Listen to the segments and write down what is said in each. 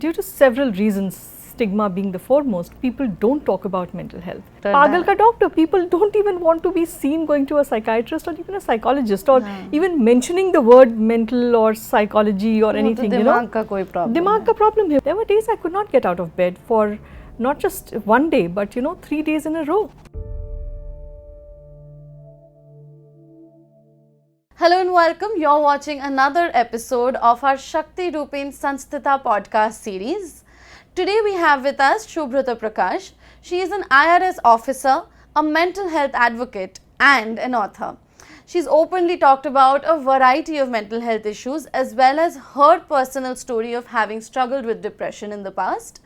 Due to several reasons, stigma being the foremost, people don't talk about mental health. Pagal ka doctor, people don't even want to be seen going to a psychiatrist or even a psychologist or even mentioning the word mental or psychology or anything, you know. दिमाग का कोई problem दिमाग का problem है. There were days I could not get out of bed for not just one day but 3 days in a row. Hello and welcome. You're watching another episode of our Shakti Rupin Sanstita podcast series. Today we have with us Shubhrata Prakash. She is an IRS officer, a mental health advocate and an author. She's openly talked about a variety of mental health issues as well as her personal story of having struggled with depression in the past.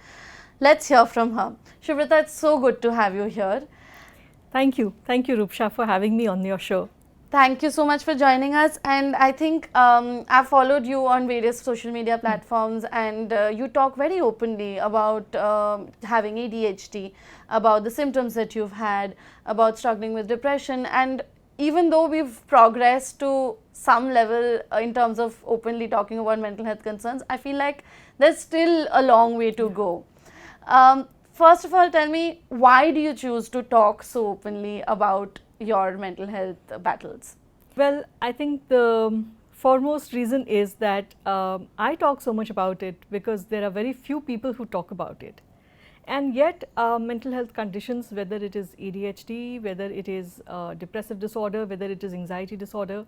Let's hear from her. Shubhrata, it's so good to have you here. Thank you. Thank you, Rupsha, for having me on your show. Thank you so much for joining us, and I think I've followed you on various social media platforms, and you talk very openly about having ADHD, about the symptoms that you've had, about struggling with depression, and even though we've progressed to some level in terms of openly talking about mental health concerns, I feel like there's still a long way to go. First of all, tell me, why do you choose to talk so openly about your mental health battles? Well, I think the foremost reason is that I talk so much about it because there are very few people who talk about it. And yet mental health conditions, whether it is ADHD, whether it is depressive disorder, whether it is anxiety disorder,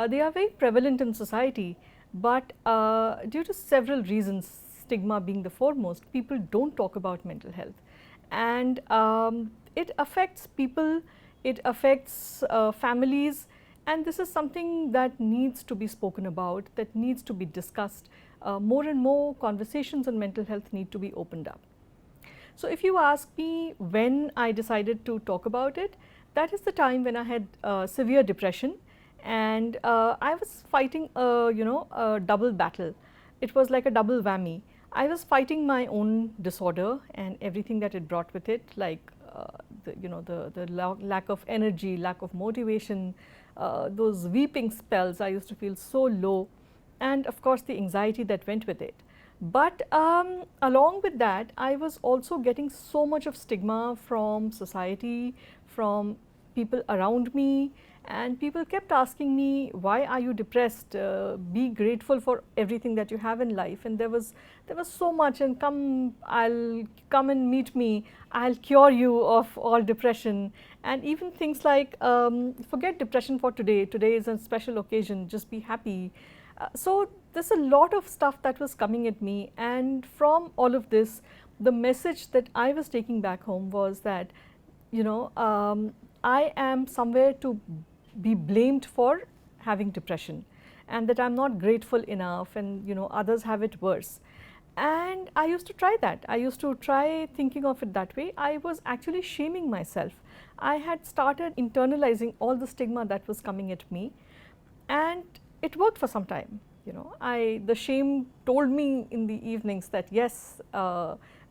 they are very prevalent in society. But due to several reasons, stigma being the foremost, people don't talk about mental health. And it affects people, it affects families, and this is something that needs to be spoken about, that needs to be discussed. More and more conversations on mental health need to be opened up. So if you ask me when I decided to talk about it, that is the time when I had severe depression, and I was fighting a double battle. It was like a double whammy. I was fighting my own disorder and everything that it brought with it, like the lack of energy, lack of motivation, those weeping spells. I used to feel so low, and of course the anxiety that went with it. But along with that, I was also getting so much of stigma from society, from people around me, and people kept asking me, why are you depressed? Be grateful for everything that you have in life. And there was so much, and I'll come and meet me, I'll cure you of all depression. And even things like, forget depression for today, today is a special occasion, just be happy. So there's a lot of stuff that was coming at me, and from all of this, the message that I was taking back home was that, I am somewhere to be blamed for having depression, and that I'm not grateful enough, and others have it worse. And I used to try that. I used to try thinking of it that way. I was actually shaming myself. I had started internalizing all the stigma that was coming at me, and it worked for some time. The shame told me in the evenings that yes,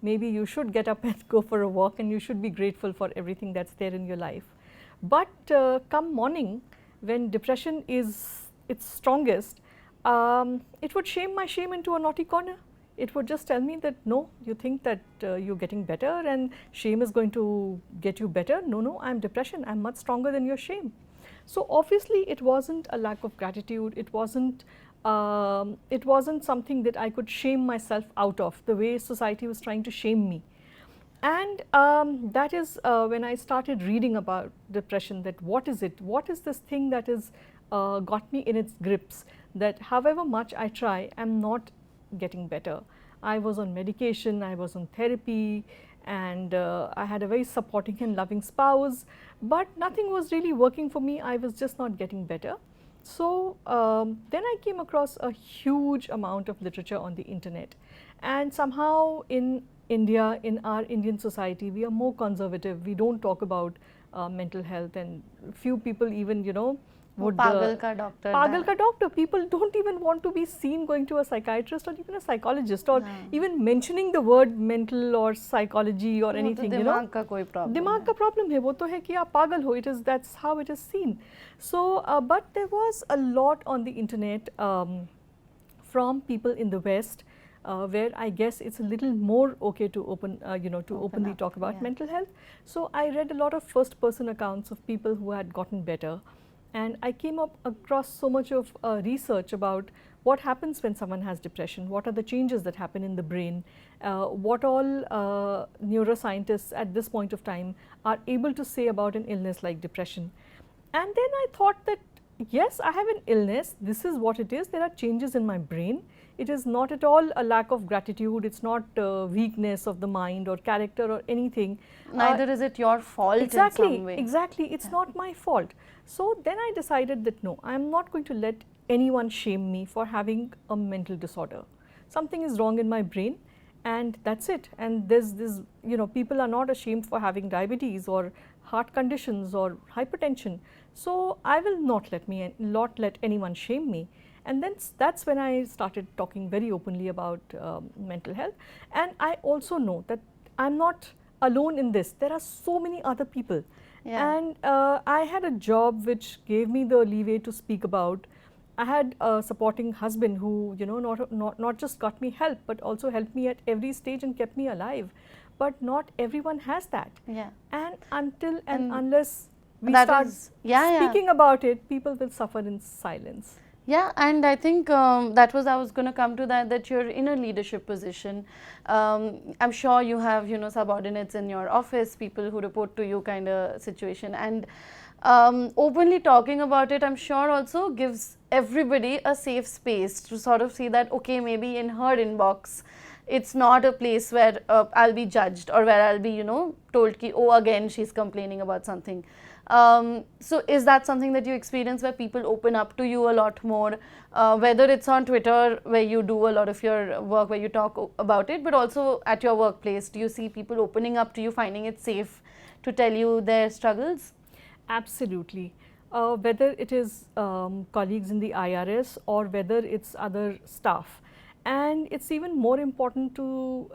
maybe you should get up and go for a walk, and you should be grateful for everything that's there in your life. But come morning, when depression is its strongest, it would shame my shame into a naughty corner. It would just tell me that no, you think that you're getting better and shame is going to get you better. No, I'm depression, I'm much stronger than your shame. So obviously it wasn't a lack of gratitude, it wasn't something that I could shame myself out of, the way society was trying to shame me. And that is when I started reading about depression, that what is it, what is this thing that has got me in its grips, that however much I try, I'm not getting better. I was on medication, I was on therapy, and I had a very supporting and loving spouse, but nothing was really working for me. I was just not getting better. So then I came across a huge amount of literature on the internet, and somehow in India, in our Indian society, we are more conservative. We don't talk about mental health, and few people even would Pagal ka doctor. Pagal ka doctor. People don't even want to be seen going to a psychiatrist or even a psychologist or even mentioning the word mental or psychology or anything. दिमाग का कोई problem. दिमाग का problem है, वो तो है कि आप पागल हो. That's how it is seen. So, but there was a lot on the internet from people in the West where I guess it's a little more okay to to openly up, talk about yeah. mental health. So I read a lot of first person accounts of people who had gotten better, and I came up across so much of research about what happens when someone has depression, what are the changes that happen in the brain, what all neuroscientists at this point of time are able to say about an illness like depression. And then I thought that yes, I have an illness, this is what it is, there are changes in my brain. It is not at all a lack of gratitude, it's not weakness of the mind or character or anything. Neither is it your fault in some way. Exactly, it's not my fault. So then I decided that no, I am not going to let anyone shame me for having a mental disorder. Something is wrong in my brain, and that's it. And there's this, people are not ashamed for having diabetes or heart conditions or hypertension. So I will not let anyone shame me. And then that's when I started talking very openly about mental health. And I also know that I'm not alone in this. There are so many other people. Yeah. And I had a job which gave me the leeway to speak about. I had a supporting husband who, not just got me help, but also helped me at every stage and kept me alive. But not everyone has that. Yeah. And until and unless we that start is- yeah, speaking about it, people will suffer in silence. Yeah, and I think I was going to come to that you're in a leadership position. I'm sure you have, subordinates in your office, people who report to you kind of situation. And openly talking about it, I'm sure also gives everybody a safe space to sort of see that, okay, maybe in her inbox, it's not a place where I'll be judged or where I'll be, told ki, oh, again, she's complaining about something. So is that something that you experience where people open up to you a lot more, whether it's on Twitter where you do a lot of your work where you talk about it, but also at your workplace? Do you see people opening up to you, finding it safe to tell you their struggles? Absolutely. Whether it is colleagues in the IRS or whether it's other staff. And it's even more important to,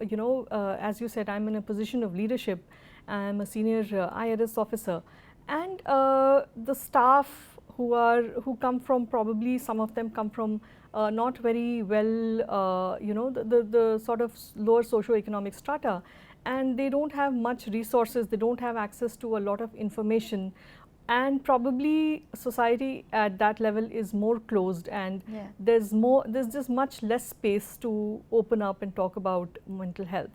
as you said, I'm in a position of leadership. I'm a senior IRS officer. And the staff who come from, probably some of them come from not very well, the sort of lower socioeconomic strata, and they don't have much resources, they don't have access to a lot of information, and probably society at that level is more closed, and Yeah. there's just much less space to open up and talk about mental health.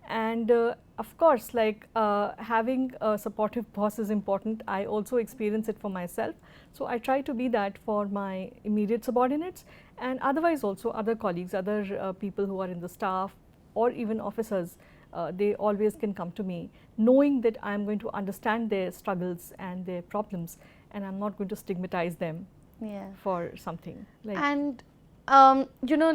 And of course, like having a supportive boss is important. I also experience it for myself. So I try to be that for my immediate subordinates, and otherwise also other colleagues, other people who are in the staff or even officers. They always can come to me knowing that I am going to understand their struggles and their problems, and I'm not going to stigmatize them Yeah. for something. Like, And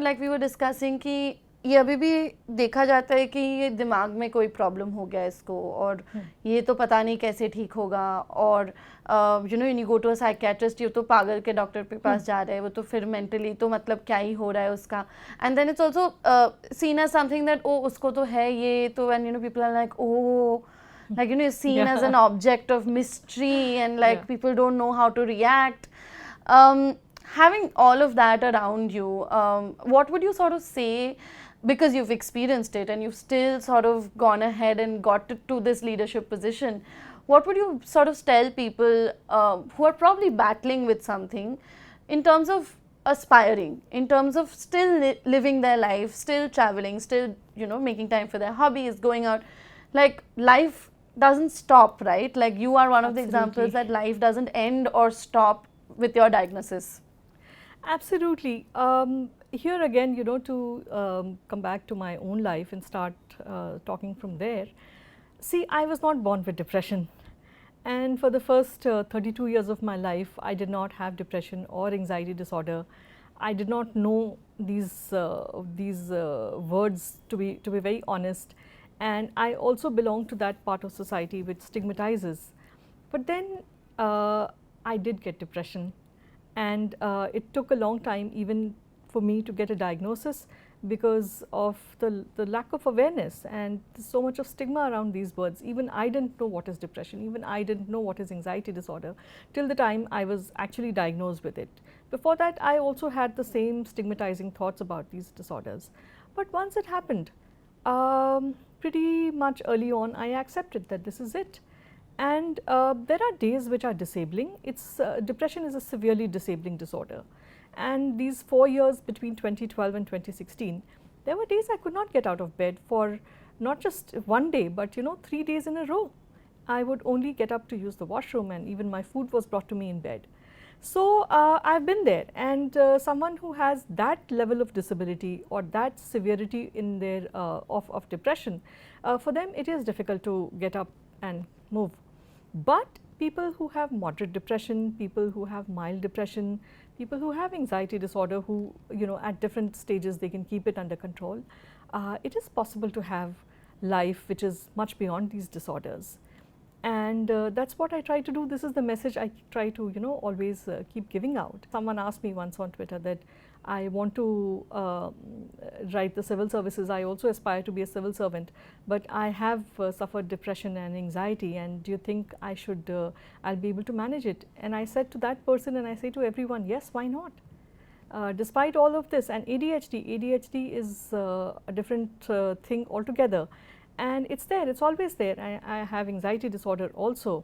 like we were discussing कि ये अभी भी देखा जाता है कि ये दिमाग में कोई प्रॉब्लम हो गया इसको और ये तो पता नहीं कैसे ठीक होगा और you go to a psychiatrist, ये तो पागल के डॉक्टर के पास जा रहे हैं, वो तो फिर मेंटली तो मतलब क्या ही हो रहा है उसका. And then it's also seen as something that ओ उसको तो है ये तो, एंड पीपल आर लाइक ओ like it's seen as an object of mystery, and like people don't know how to react. Having all of that around you, what would you sort of say, because you've experienced it and you've still sort of gone ahead and got to this leadership position, what would you sort of tell people who are probably battling with something in terms of aspiring, in terms of still living their life, still traveling, still making time for their hobbies, going out? Like, life doesn't stop, right? Like, you are one of the examples that life doesn't end or stop with your diagnosis. Absolutely. Here again, to come back to my own life and start talking from there. See, I was not born with depression, and for the first 32 years of my life, I did not have depression or anxiety disorder. I did not know these words, to be very honest, and I also belong to that part of society which stigmatizes. But then I did get depression, and it took a long time even for me to get a diagnosis because of the lack of awareness and so much of stigma around these words. Even I didn't know what is depression, even I didn't know what is anxiety disorder till the time I was actually diagnosed with it. Before that, I also had the same stigmatizing thoughts about these disorders. But once it happened, pretty much early on, I accepted that this is it. And there are days which are disabling. Depression is a severely disabling disorder. And these 4 years between 2012 and 2016, there were days I could not get out of bed for not just one day, but 3 days in a row. I would only get up to use the washroom, and even my food was brought to me in bed. So I've been there, and someone who has that level of disability or that severity in their of depression, for them it is difficult to get up and move. But people who have moderate depression, people who have mild depression, people who have anxiety disorder, who at different stages they can keep it under control, it is possible to have life which is much beyond these disorders. And that's what I try to do. This is the message I try to always keep giving out. Someone asked me once on Twitter that I want to write the civil services. I also aspire to be a civil servant, but I have suffered depression and anxiety, and do you think I should I'll be able to manage it? And I said to that person, and I say to everyone, yes, why not? Despite all of this, and ADHD is a different thing altogether. And it's there, it's always there. I have anxiety disorder also.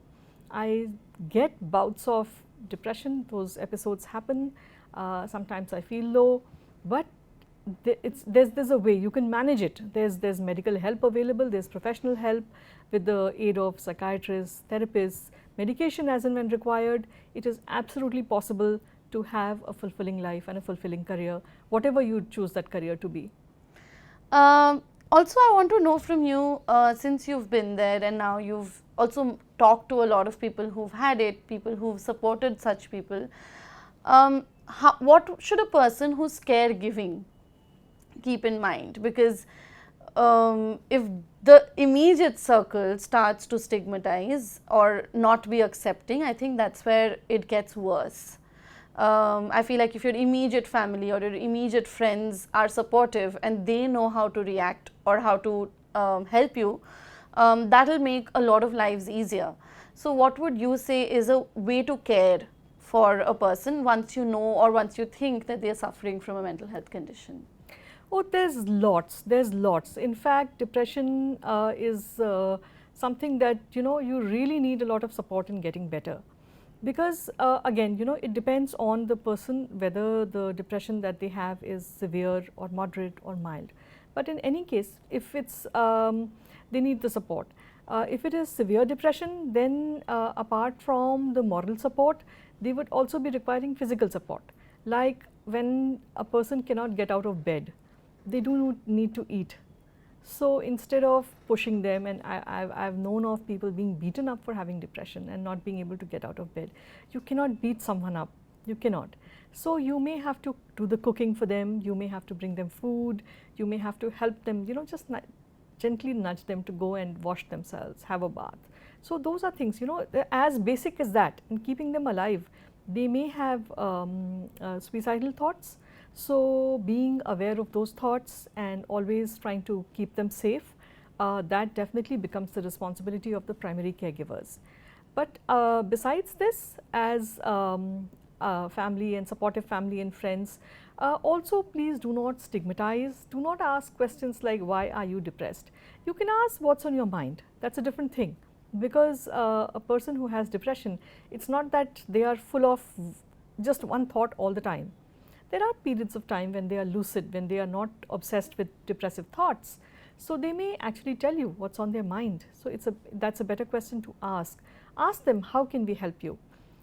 I get bouts of depression, those episodes happen. Sometimes I feel low, but there's a way you can manage it. There's medical help available, there's professional help with the aid of psychiatrists, therapists, medication as and when required. It is absolutely possible to have a fulfilling life and a fulfilling career, whatever you choose that career to be. Also, I want to know from you, since you've been there and now you've also talked to a lot of people who've had it, people who've supported such people, what should a person who's caregiving keep in mind? Because if the immediate circle starts to stigmatize or not be accepting, I think that's where it gets worse. I feel like if your immediate family or your immediate friends are supportive and they know how to react or how to help you, that will make a lot of lives easier. So what would you say is a way to care for a person once you know or once you think that they are suffering from a mental health condition? Oh, there's lots. In fact, depression is something that you really need a lot of support in getting better. Because again, it depends on the person whether the depression that they have is severe or moderate or mild. But in any case, if it's they need the support. If it is severe depression, then apart from the moral support, they would also be requiring physical support. Like when a person cannot get out of bed, they do need to eat. So instead of pushing them, and I've known of people being beaten up for having depression and not being able to get out of bed. You cannot beat someone up, you cannot. So you may have to do the cooking for them, you may have to bring them food, you may have to help them, just gently nudge them to go and wash themselves, have a bath. So those are things, as basic as that, in keeping them alive. They may have suicidal thoughts. So being aware of those thoughts and always trying to keep them safe, that definitely becomes the responsibility of the primary caregivers. But besides this, as family and supportive family and friends, also please do not stigmatize, do not ask questions like why are you depressed. You can ask what's on your mind, that's a different thing. Because a person who has depression, it's not that they are full of just one thought all the time. There are periods of time when they are lucid, when they are not obsessed with depressive thoughts. So they may actually tell you what's on their mind. So that's a better question to ask. Ask them, how can we help you?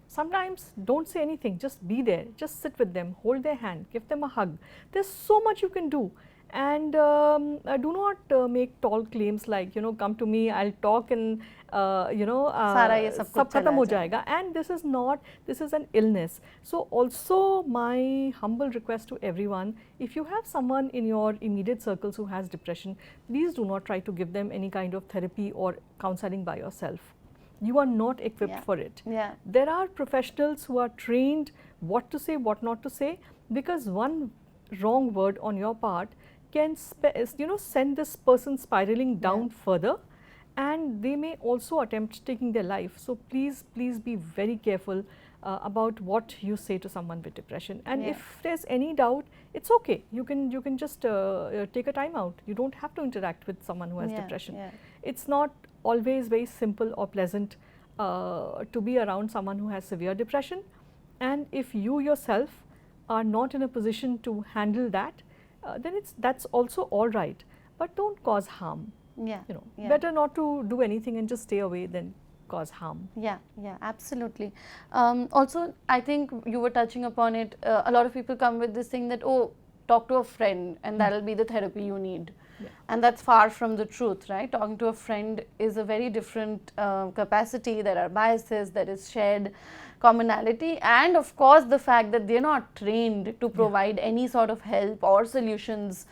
Sometimes don't say anything, just be there, just sit with them, hold their hand, give them a hug. There's so much you can do. And do not make tall claims like, come to me, I'll talk and sab khatam ho jayega. And this is an illness. So also my humble request to everyone, if you have someone in your immediate circles who has depression, please do not try to give them any kind of therapy or counseling by yourself. You are not equipped for it. There are professionals who are trained what to say, what not to say, because one wrong word on your part can send this person spiraling down further, and they may also attempt taking their life. So please be very careful about what you say to someone with depression. And Yeah. if there's any doubt, it's okay. You can just take a time out. You don't have to interact with someone who has Yeah, depression. yeah. It's not always very simple or pleasant to be around someone who has severe depression. And if you yourself are not in a position to handle that, then that's also all right. But don't cause harm. Yeah. You know, Yeah. better not to do anything and just stay away than cause harm. Yeah, yeah, absolutely. Also, I think you were touching upon it. A lot of people come with this thing that, oh, talk to a friend and that'll be the therapy you need. Yeah. And that's far from the truth, right? Talking to a friend is a very different capacity. There are biases, there is shared commonality, and of course, the fact that they're not trained to provide any sort of help or solutions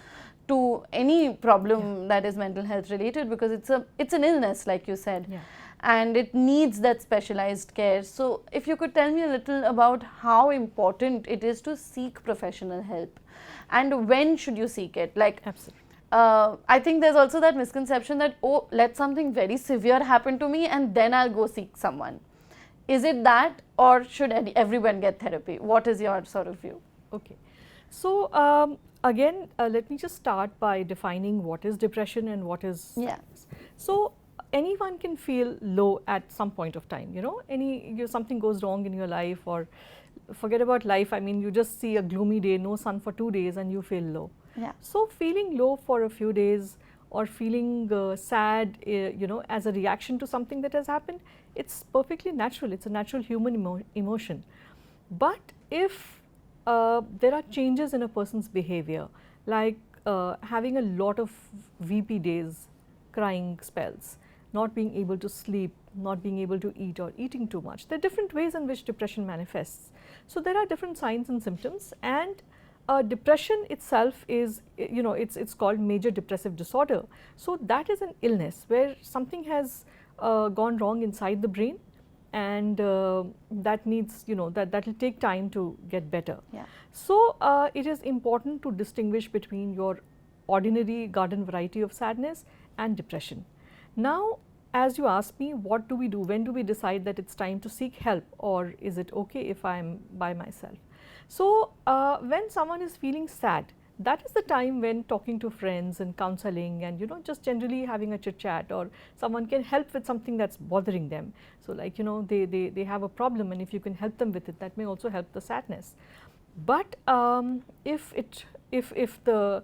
to any problem that is mental health related, because it's an illness, like you said. Yeah. And it needs that specialized care. So if you could tell me a little about how important it is to seek professional help and when should you seek it? Like, Absolutely. I think there's also that misconception that, oh, let something very severe happen to me and then I'll go seek someone. Is it that, or should everyone get therapy? What is your sort of view? Okay. So again, let me just start by defining what is depression and what is Yeah. sadness. So anyone can feel low at some point of time. You know, something goes wrong in your life, or forget about life. I mean, you just see a gloomy day, no sun for 2 days, and you feel low. Yeah. So feeling low for a few days, or feeling sad, you know, as a reaction to something that has happened, it's perfectly natural. It's a natural human emotion. But if there are changes in a person's behavior, like having a lot of VP days, crying spells, not being able to sleep, not being able to eat, or eating too much. There are different ways in which depression manifests. So there are different signs and symptoms, and depression itself is, you know, it's called major depressive disorder. So that is an illness where something has gone wrong inside the brain, and that needs, you know, that will take time to get better. Yeah. So it is important to distinguish between your ordinary garden variety of sadness and depression. Now, as you ask me, what do we do? When do we decide that it's time to seek help, or is it okay if I'm by myself? So when someone is feeling sad, that is the time when talking to friends and counseling, and, you know, just generally having a chit chat, or someone can help with something that's bothering them. So like, you know, they have a problem, and if you can help them with it, that may also help the sadness. But if the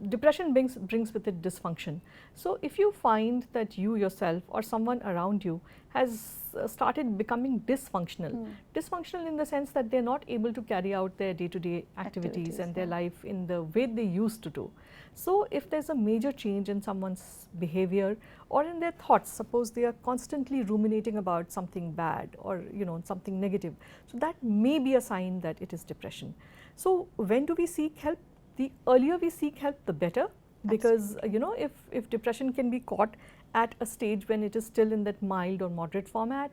depression brings with it dysfunction. So if you find that you yourself or someone around you has started becoming dysfunctional, dysfunctional in the sense that they're not able to carry out their day-to-day activities and their life in the way they used to do. So if there's a major change in someone's behavior or in their thoughts, suppose they are constantly ruminating about something bad, or, you know, something negative, so that may be a sign that it is depression. So when do we seek help? The earlier we seek help, the better, because you know, if depression can be caught at a stage when it is still in that mild or moderate format,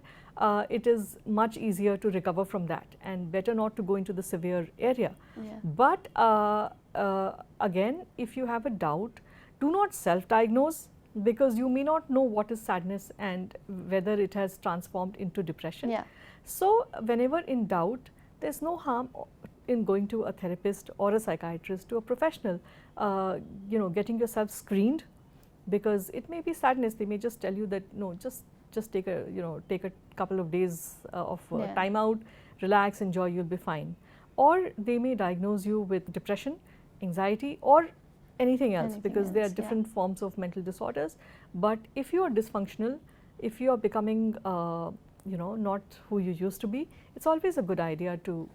it is much easier to recover from that, and better not to go into the severe area. Yeah. But again, if you have a doubt, do not self-diagnose, because you may not know what is sadness and whether it has transformed into depression. Yeah. So whenever in doubt, there's no harm in going to a therapist or a psychiatrist, to a professional, you know, getting yourself screened, because it may be sadness. They may just tell you that, no, just take a couple of days of time out, relax, enjoy, you'll be fine. Or they may diagnose you with depression, anxiety, or anything else, because there are different forms of mental disorders. But if you are dysfunctional, if you are becoming you know, not who you used to be, it's always a good idea to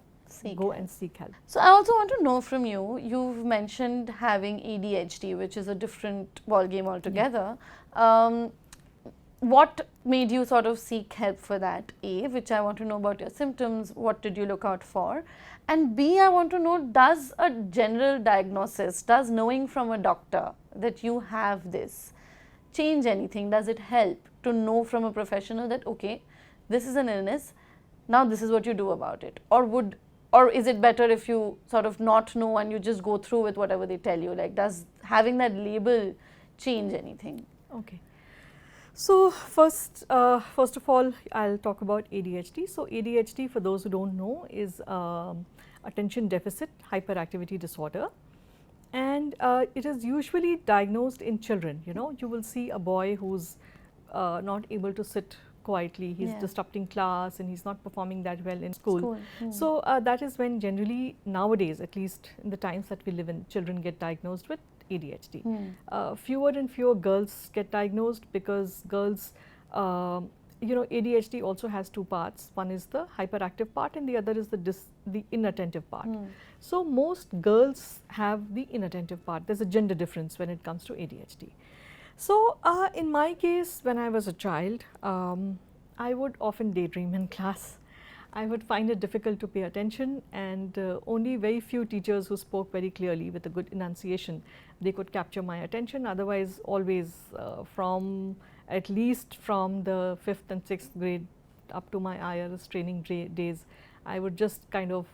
go and seek help. So I also want to know from you, you've mentioned having ADHD, which is a different ballgame altogether. What made you sort of seek help for that? A, which I want to know about your symptoms, what did you look out for? And B, I want to know, does a general diagnosis, does knowing from a doctor that you have this change anything? Does it help to know from a professional that, okay, this is an illness, now this is what you do about it? Or is it better if you sort of not know and you just go through with whatever they tell you? Like, does having that label change anything? Okay. So first of all, I'll talk about ADHD. So ADHD, for those who don't know, is attention deficit hyperactivity disorder, and it is usually diagnosed in children. You know, you will see a boy who's not able to sit quietly, he's Yeah. disrupting class, and he's not performing that well in school. Hmm. So that is when generally nowadays, at least in the times that we live in, children get diagnosed with ADHD. Hmm. Fewer and fewer girls get diagnosed because girls, you know, ADHD also has two parts. One is the hyperactive part, and the other is the inattentive part. Hmm. So most girls have the inattentive part. There's a gender difference when it comes to ADHD. So in my case, when I was a child, I would often daydream in class. I would find it difficult to pay attention, and only very few teachers who spoke very clearly with a good enunciation, they could capture my attention. Otherwise, always from at least from the 5th and 6th grade up to my IRS training days, I would just kind of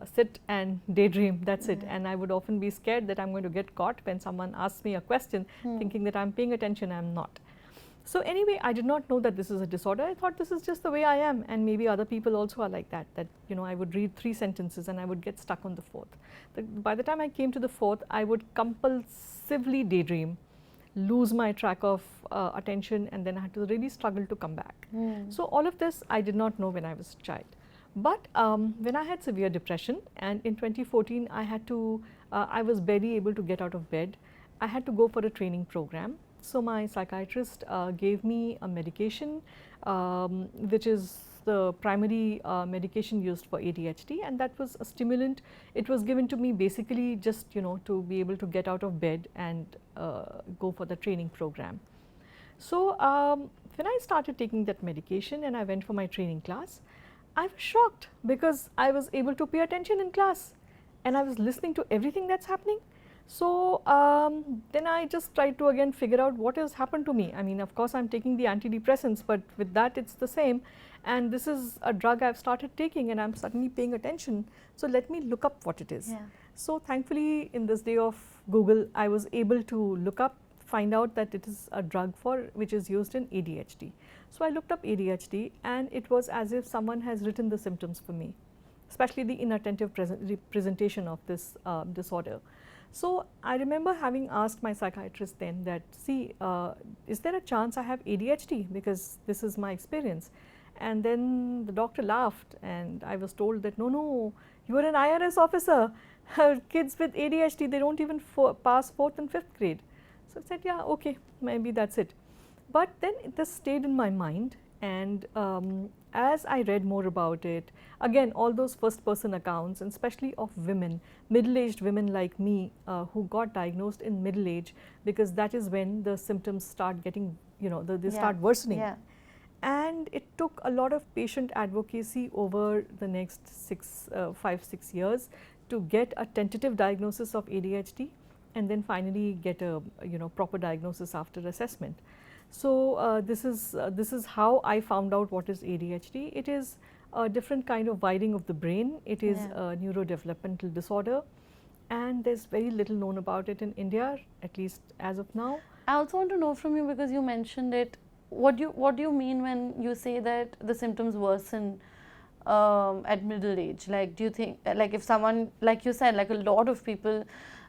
sit and daydream, that's it. And I would often be scared that I'm going to get caught when someone asks me a question, thinking that I'm paying attention, I'm not. So anyway, I did not know that this is a disorder. I thought this is just the way I am, and maybe other people also are like that, that, you know, I would read 3 sentences and I would get stuck on the 4th. By the time I came to the 4th, I would compulsively daydream, lose my track of attention, and then I had to really struggle to come back. So all of this I did not know when I was a child. But when I had severe depression, and in 2014 I had to, I was barely able to get out of bed. I had to go for a training program. So my psychiatrist gave me a medication, which is the primary medication used for ADHD, and that was a stimulant. It was given to me basically just, you know, to be able to get out of bed and go for the training program. So when I started taking that medication and I went for my training class, I was shocked because I was able to pay attention in class and I was listening to everything that's happening. So then I just tried to again figure out what has happened to me. I mean, of course, I'm taking the antidepressants, but with that it's the same. And this is a drug I've started taking and I'm suddenly paying attention. So let me look up what it is. Yeah. So thankfully, in this day of Google, I was able to look up, find out that it is a drug for which is used in ADHD. So I looked up ADHD and it was as if someone has written the symptoms for me, especially the inattentive presentation of this disorder. So I remember having asked my psychiatrist then that, see, is there a chance I have ADHD, because this is my experience? And then the doctor laughed and I was told that no, you are an IRS officer. Kids with ADHD, they don't even pass 4th and 5th grade. So I said, yeah, okay, maybe that's it. But then this stayed in my mind, and as I read more about it, again, all those first person accounts, and especially of women, middle-aged women like me who got diagnosed in middle age, because that is when the symptoms start getting, you know, they start worsening. Yeah. And it took a lot of patient advocacy over the next 5-6 years to get a tentative diagnosis of ADHD, and then finally get a, you know, proper diagnosis after assessment. So this is how I found out what is ADHD. It is a different kind of wiring of the brain. It is a neurodevelopmental disorder, and there's very little known about it in India, at least as of now. I also want to know from you, because you mentioned it, what do you mean when you say that the symptoms worsen at middle age? Like, do you think, like, if someone, like you said, like a lot of people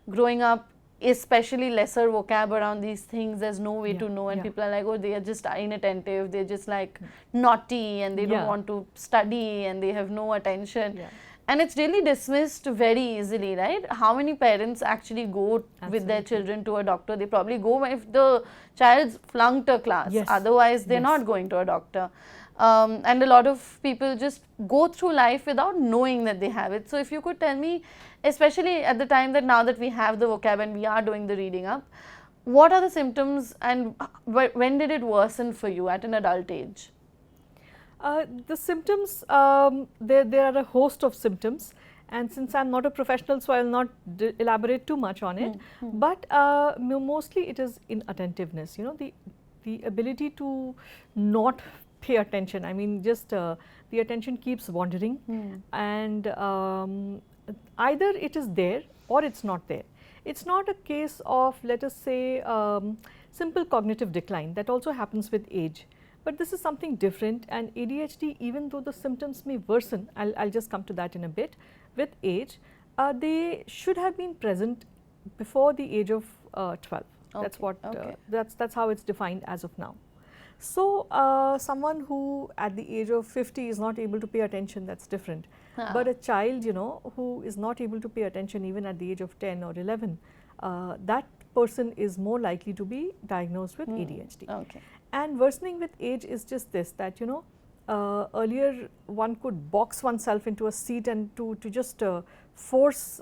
growing up, especially lesser vocab around these things, there's no way to know, and people are like, oh, they are just inattentive, they're just like naughty, and they don't want to study, and they have no attention. And it's really dismissed very easily, right? How many parents actually go with their children to a doctor? They probably go if the child's flunked a class, otherwise they're not going to a doctor. And a lot of people just go through life without knowing that they have it. So if you could tell me, especially at the time that now that we have the vocab and we are doing the reading up, what are the symptoms and when did it worsen for you at an adult age? The symptoms, there are a host of symptoms, and since I'm not a professional, so I'll not elaborate too much on it, but mostly it is inattentiveness, you know, the ability to not pay attention. I mean, just the attention keeps wandering, and either it is there or it's not there. It's not a case of, let us say, simple cognitive decline that also happens with age. But this is something different, and ADHD, even though the symptoms may worsen, I'll just come to that in a bit, with age, they should have been present before the age of 12. That's what, that's how it's defined as of now. So, someone who at the age of 50 is not able to pay attention, that's different. But a child, you know, who is not able to pay attention even at the age of 10 or 11, that person is more likely to be diagnosed with ADHD. Okay. And worsening with age is just this, that, you know, earlier one could box oneself into a seat and to just force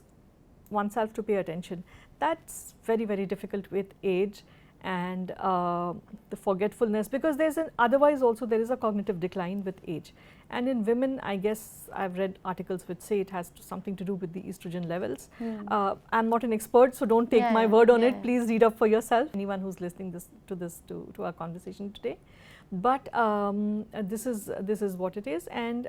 oneself to pay attention. That's very, very difficult with age, and the forgetfulness, because there's an otherwise also there is a cognitive decline with age. And in women, I guess I've read articles which say it has something to do with the estrogen levels. I'm not an expert, so don't take my word on it. Please read up for yourself, anyone who's listening to our conversation today. But this is what it is. And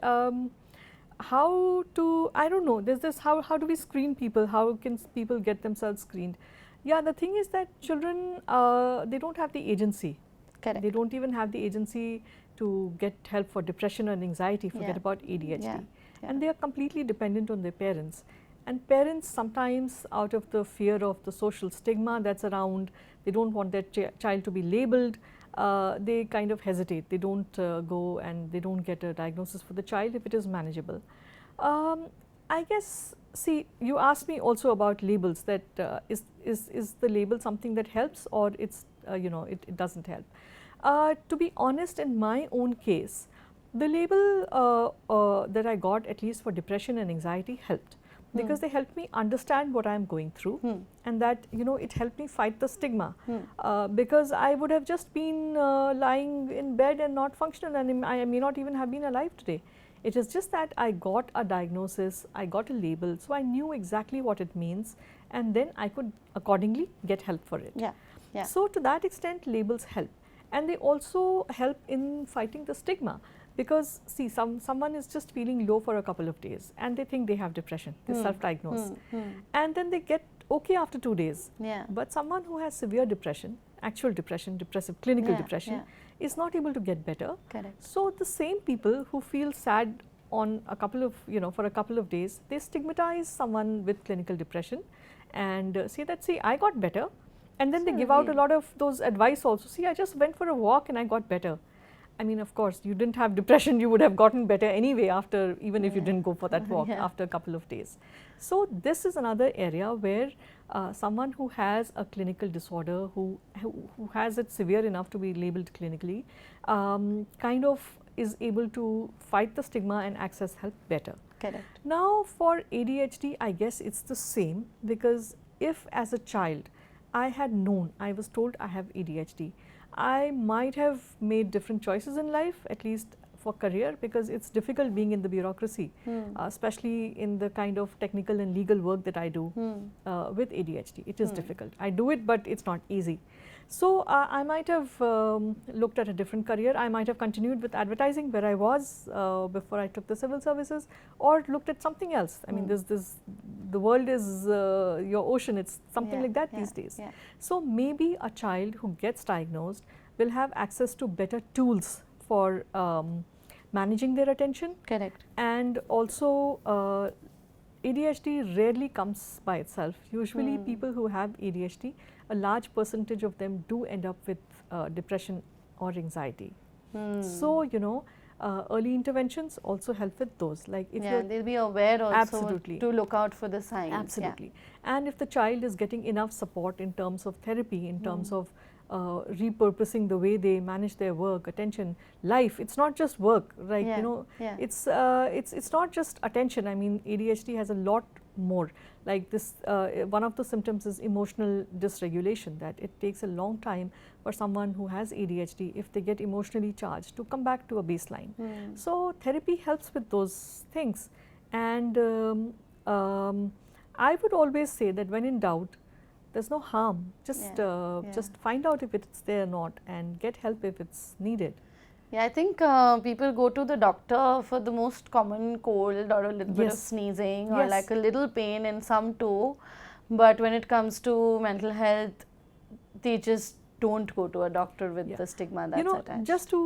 how to, I don't know, there's this, how do we screen people? How can people get themselves screened? Yeah, the thing is that children, they don't have the agency. Correct. They don't even have the agency to get help for depression and anxiety, forget about ADHD. And they are completely dependent on their parents. And parents sometimes, out of the fear of the social stigma that's around, they don't want their child to be labeled, they kind of hesitate. They don't go and they don't get a diagnosis for the child if it is manageable. I guess, see, you asked me also about labels, that is the label something that helps, or it's, you know, it doesn't help. To be honest, in my own case, the label that I got, at least for depression and anxiety, helped. Because they helped me understand what I am going through, and that, you know, it helped me fight the stigma. Because I would have just been lying in bed and not functional, and I may not even have been alive today. It is just that I got a diagnosis, I got a label, so I knew exactly what it means, and then I could accordingly get help for it. So to that extent, labels help, and they also help in fighting the stigma. Because, see, someone is just feeling low for a couple of days and they think they have depression, they self-diagnose, and then they get okay after 2 days. But someone who has severe depression, actual depression, depressive clinical depression, is not able to get better. So the same people who feel sad on a couple of, you know, for a couple of days, they stigmatize someone with clinical depression and say that, see, I got better, and then they give out a lot of those advice also. See, I just went for a walk and I got better. I mean, of course, you didn't have depression, you would have gotten better anyway after, even if you didn't go for that walk after a couple of days. So this is another area where someone who has a clinical disorder, who has it severe enough to be labeled clinically, kind of is able to fight the stigma and access help better. Now for ADHD, I guess it's the same, because if as a child I had known, I was told I have ADHD, I might have made different choices in life, at least for career, because it's difficult being in the bureaucracy, especially in the kind of technical and legal work that I do with ADHD. It is difficult. I do it, but it's not easy. So I might have looked at a different career. I might have continued with advertising where I was before I took the civil services, or looked at something else. I mean, the world is your ocean. It's something like that these days. So maybe a child who gets diagnosed will have access to better tools for managing their attention. And also ADHD rarely comes by itself. Usually people who have ADHD, a large percentage of them do end up with depression or anxiety. So, you know, early interventions also help with those. Like if they'll be aware also to look out for the signs. And if the child is getting enough support in terms of therapy, in terms of repurposing the way they manage their work, attention, life. It's not just work, right? You know, it's not just attention. I mean, ADHD has a lot more. Like this, one of the symptoms is emotional dysregulation, that it takes a long time for someone who has ADHD, if they get emotionally charged, to come back to a baseline. So therapy helps with those things. And I would always say that when in doubt, there's no harm. Just find out if it's there or not, and get help if it's needed. I think people go to the doctor for the most common cold or a little bit of sneezing or like a little pain in some toe. But when it comes to mental health, they just don't go to a doctor with Yeah. the stigma that's attached. Just to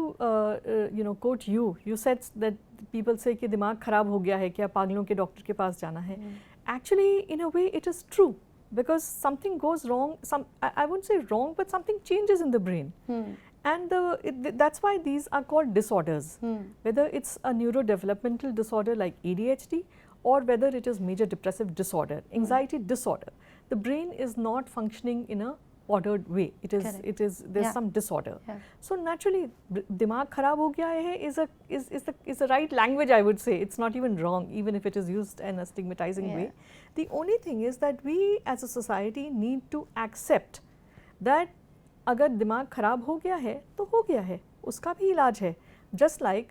quote you, you said that people say कि दिमाग खराब हो गया है, क्या पागलों के doctor के पास जाना है. Actually, in a way, it is true because something goes wrong. I wouldn't say wrong, but something changes in the brain. And that's why these are called disorders. Whether it's a neurodevelopmental disorder like ADHD or whether it is major depressive disorder, anxiety disorder, the brain is not functioning in a ordered way. There's some disorder. So naturally, dimag kharab ho gaya hai is the right language, I would say. It's not even wrong, even if it is used in a stigmatizing way. The only thing is that we as a society need to accept that अगर दिमाग खराब हो गया है तो हो गया है, उसका भी इलाज है. जस्ट लाइक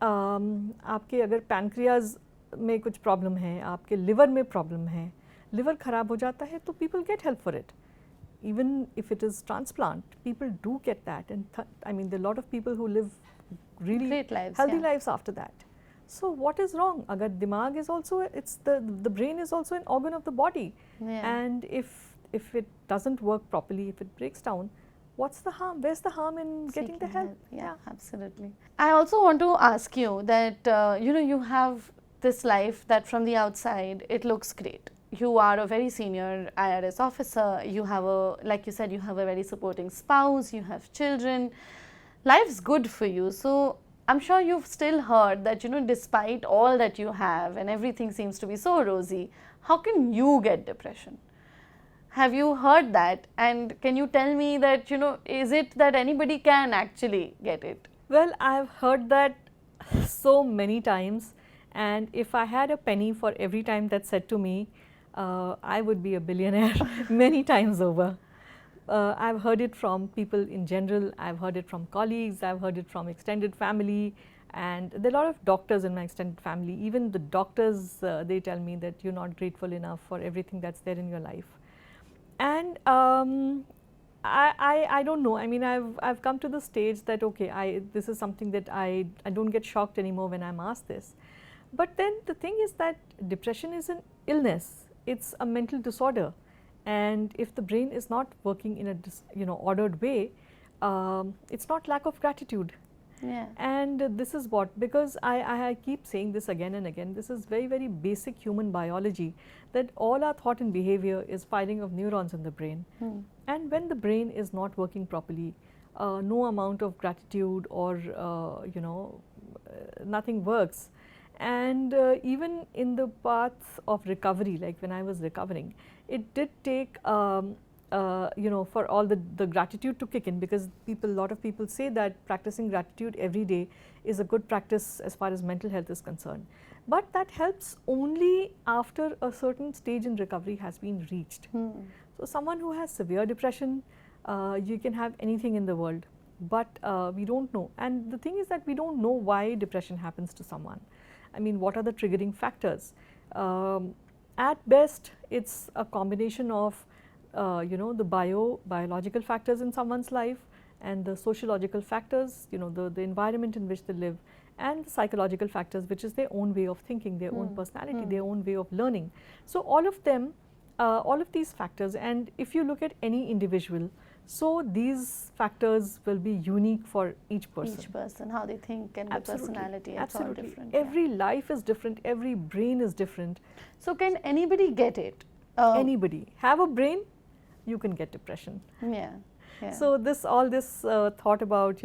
आपके अगर पैनक्रियाज में कुछ प्रॉब्लम है, आपके लिवर में प्रॉब्लम है, लिवर खराब हो जाता है तो people get help for it. Even if it is transplant, people do get that, and I mean there are a lot of people who live really Great lives, healthy lives after that. So what is wrong? Agar dimag is also, it's the brain is also an organ of the body, and if it doesn't work properly, if it breaks down, what's the harm? Where's the harm in getting the help? Yeah, absolutely. I also want to ask you that you have this life that from the outside it looks great. You are a very senior IRS officer, you have like you said, you have a very supporting spouse, you have children, life's good for you. So I'm sure you've still heard that, despite all that you have and everything seems to be so rosy, how can you get depression? Have you heard that? And can you tell me that, is it that anybody can actually get it? Well, I've heard that so many times, and if I had a penny for every time that's said to me, I would be a billionaire many times over. I've heard it from people in general, I've heard it from colleagues, I've heard it from extended family, and there are a lot of doctors in my extended family. Even the doctors, they tell me that you're not grateful enough for everything that's there in your life. And I don't know, I mean I've come to the stage that okay, this is something that I don't get shocked anymore when I'm asked this. But then the thing is that depression is an illness. It's a mental disorder, and if the brain is not working in a ordered way, it's not lack of gratitude. And this is what, because I keep saying this again and again, this is very, very basic human biology, that all our thought and behavior is firing of neurons in the brain. And when the brain is not working properly, no amount of gratitude or nothing works. And even in the path of recovery, like when I was recovering, it did take for all the gratitude to kick in, because a lot of people say that practicing gratitude every day is a good practice as far as mental health is concerned. But that helps only after a certain stage in recovery has been reached. So someone who has severe depression, you can have anything in the world, but we don't know. And the thing is that we don't know why depression happens to someone. I mean, what are the triggering factors? At best, it's a combination of the biological factors in someone's life, and the sociological factors, the environment in which they live, and the psychological factors, which is their own way of thinking, their own personality, their own way of learning. So all of them, all of these factors, and if you look at any individual, so these factors will be unique for each person. Each person, how they think and the personality, it's all different. Every life is different, every brain is different. So can anybody get it? Anybody. Have a brain, you can get depression. So all this thought about,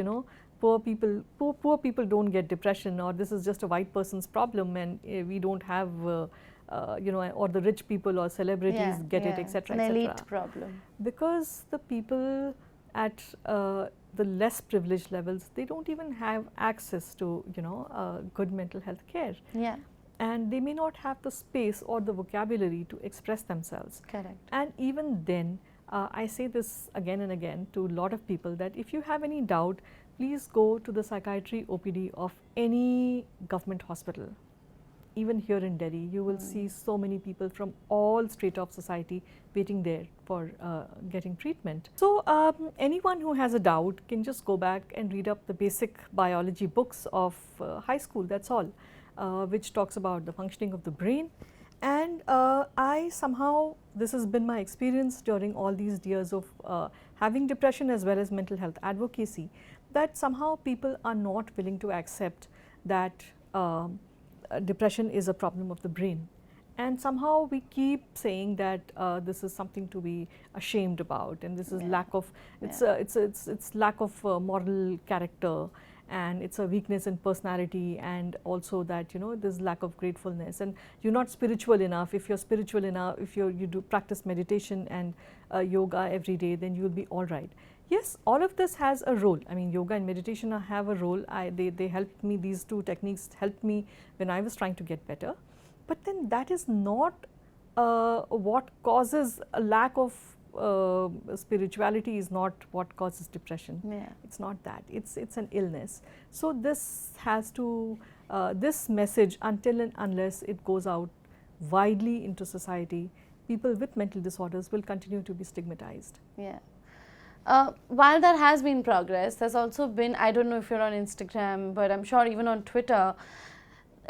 poor people don't get depression, or this is just a white person's problem, and we don't have or the rich people or celebrities get it, etc. An elite problem. Because the people at the less privileged levels, they don't even have access to good mental health care. And they may not have the space or the vocabulary to express themselves. Correct. And even then, I say this again and again to a lot of people, that if you have any doubt, please go to the psychiatry OPD of any government hospital. Even here in Delhi, you will see so many people from all strata of society waiting there for getting treatment. So anyone who has a doubt can just go back and read up the basic biology books of high school, that's all, which talks about the functioning of the brain. And I somehow, this has been my experience during all these years of having depression as well as mental health advocacy, that somehow people are not willing to accept that depression is a problem of the brain. And somehow we keep saying that this is something to be ashamed about, and this is lack of, it's lack of moral character, and it's a weakness in personality, and also that, you know, there's lack of gratefulness, and you're not spiritual enough. If you're spiritual enough, if you do practice meditation and yoga every day, then you'll be all right. Yes, all of this has a role. I mean, yoga and meditation have a role. They helped me, these two techniques helped me when I was trying to get better. But then that is not what causes a lack of spirituality, is not what causes depression. Yeah. It's not that. It's an illness. So this has to, this message, until and unless it goes out widely into society, people with mental disorders will continue to be stigmatized. Yeah. While there has been progress, there's also been, I don't know if you're on Instagram, but I'm sure even on Twitter,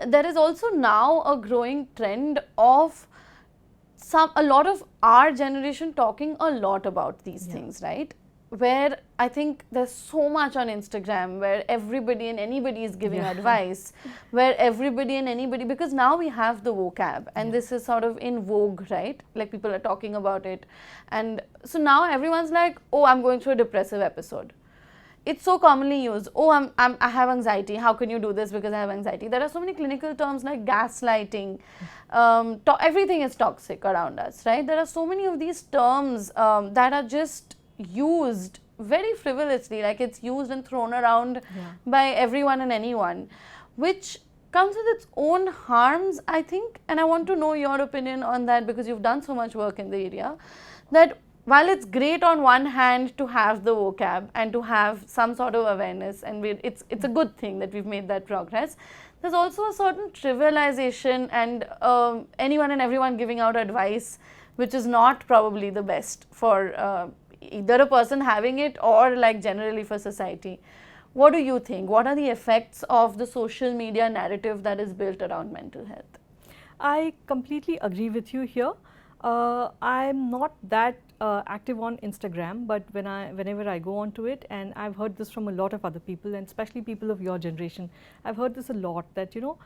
there is also now a growing trend of a lot of our generation talking a lot about these things, right? Where I think there's so much on Instagram where everybody and anybody is giving advice, where everybody and anybody, because now we have the vocab and this is sort of in vogue, right? Like people are talking about it. And so now everyone's like, oh, I'm going through a depressive episode. It's so commonly used. Oh, I have anxiety. How can you do this because I have anxiety? There are so many clinical terms like gaslighting. Everything is toxic around us, right? There are so many of these terms that are just used very frivolously, like it's used and thrown around by everyone and anyone, which comes with its own harms, I think. And I want to know your opinion on that, because you've done so much work in the area, that while it's great on one hand to have the vocab and to have some sort of awareness, and it's a good thing that we've made that progress, there's also a certain trivialization and anyone and everyone giving out advice, which is not probably the best for either a person having it or like generally for society. What do you think? What are the effects of the social media narrative that is built around mental health? I completely agree with you here. I'm not that active on Instagram, but whenever I go onto it, and I've heard this from a lot of other people, and especially people of your generation, I've heard this a lot, that, you know,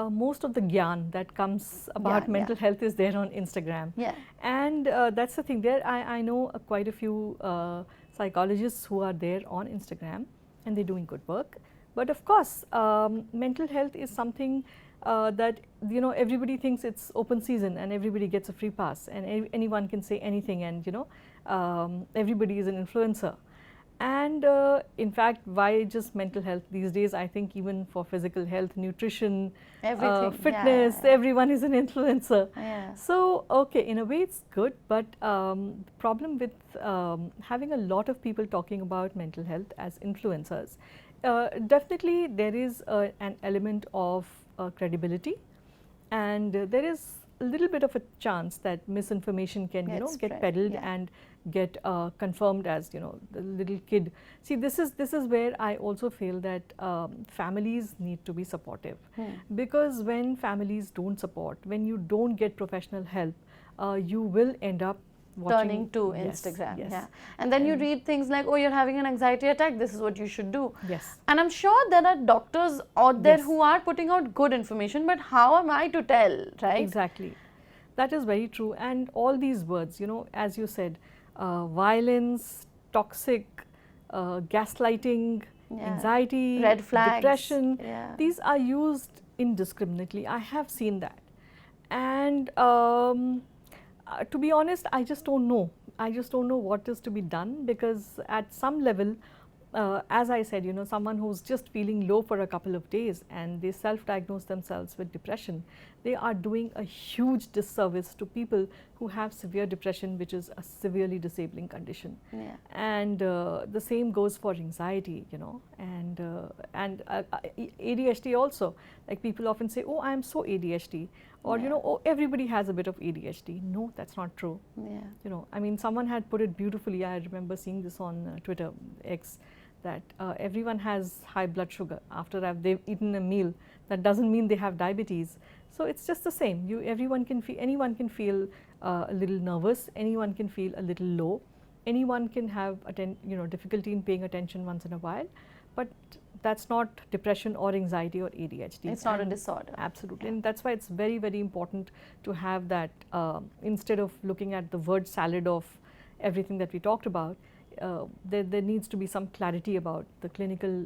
most of the gyan that comes about mental health is there on Instagram. Yeah. And that's the thing there. I know quite a few psychologists who are there on Instagram, and they're doing good work. But of course, mental health is something that, you know, everybody thinks it's open season and everybody gets a free pass, and anyone can say anything, and, you know, everybody is an influencer. And in fact, why just mental health these days? I think even for physical health, nutrition, fitness, everyone is an influencer. Yeah. So, okay, in a way it's good, but the problem with having a lot of people talking about mental health as influencers, definitely there is an element of credibility, and there is a little bit of a chance that misinformation can, you know, get peddled and get confirmed as, you know, the little kid. See, this is where I also feel that families need to be supportive, because when families don't support, when you don't get professional help, you will end up turning to Instagram. And then you read things like, oh, you're having an anxiety attack, this is what you should do. And I'm sure there are doctors out there who are putting out good information, but how am I to tell, right? Exactly. That is very true. And all these words, you know, as you said, violence, toxic, gaslighting, anxiety, red flags, depression, these are used indiscriminately. I have seen that. And to be honest, I just don't know. I just don't know what is to be done, because at some level, as I said, you know, someone who's just feeling low for a couple of days and they self-diagnose themselves with depression, they are doing a huge disservice to people who have severe depression, which is a severely disabling condition. And the same goes for anxiety, you know, and ADHD also. Like people often say, oh, I am so ADHD, or you know, oh, everybody has a bit of ADHD. No, that's not true. You know, I mean, someone had put it beautifully. I remember seeing this on Twitter X, that everyone has high blood sugar after they've eaten a meal. That doesn't mean they have diabetes. So it's just the same. Anyone can feel a little nervous. Anyone can feel a little low. anyone can have difficulty in paying attention once in a while, but that's not depression or anxiety or ADHD. It's not a disorder. Absolutely, and that's why it's very, very important to have that instead of looking at the word salad of everything that we talked about. There needs to be some clarity about the clinical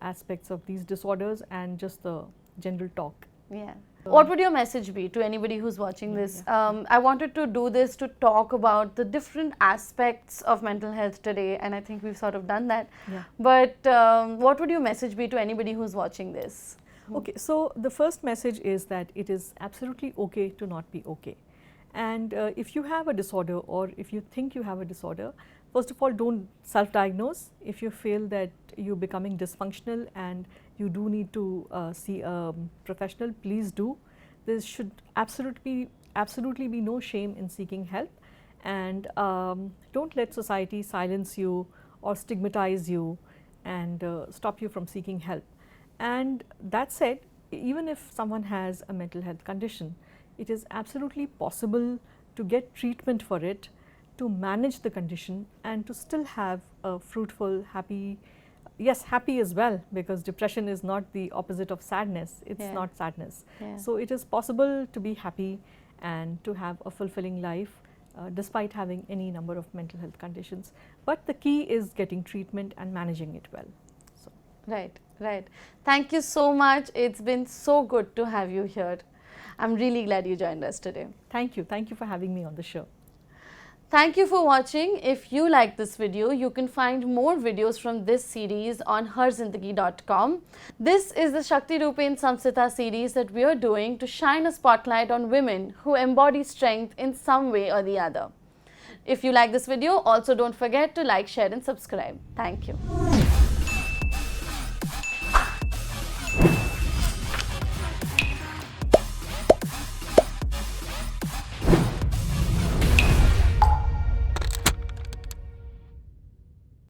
aspects of these disorders and just the general talk. Yeah. What would your message be to anybody who's watching this? I wanted to do this to talk about the different aspects of mental health today, and I think we've sort of done that. Yeah. But what would your message be to anybody who's watching this? Okay, so the first message is that it is absolutely okay to not be okay. And if you have a disorder, or if you think you have a disorder, first of all, don't self-diagnose. If you feel that you're becoming dysfunctional and you do need to see a professional, please do. There should absolutely be no shame in seeking help, and don't let society silence you or stigmatize you and stop you from seeking help. And that said, even if someone has a mental health condition, it is absolutely possible to get treatment for it, to manage the condition, and to still have a fruitful, happy, yes, happy as well, because depression is not the opposite of sadness. It's not sadness. So it is possible to be happy and to have a fulfilling life despite having any number of mental health conditions. But the key is getting treatment and managing it well. So. Right, right. Thank you so much. It's been so good to have you here. I'm really glad you joined us today. Thank you. Thank you for having me on the show. Thank you for watching. If you like this video, you can find more videos from this series on herzindagi.com. This is the Shakti Rupen Samsita series that we are doing to shine a spotlight on women who embody strength in some way or the other. If you like this video, also don't forget to like, share and subscribe. Thank you.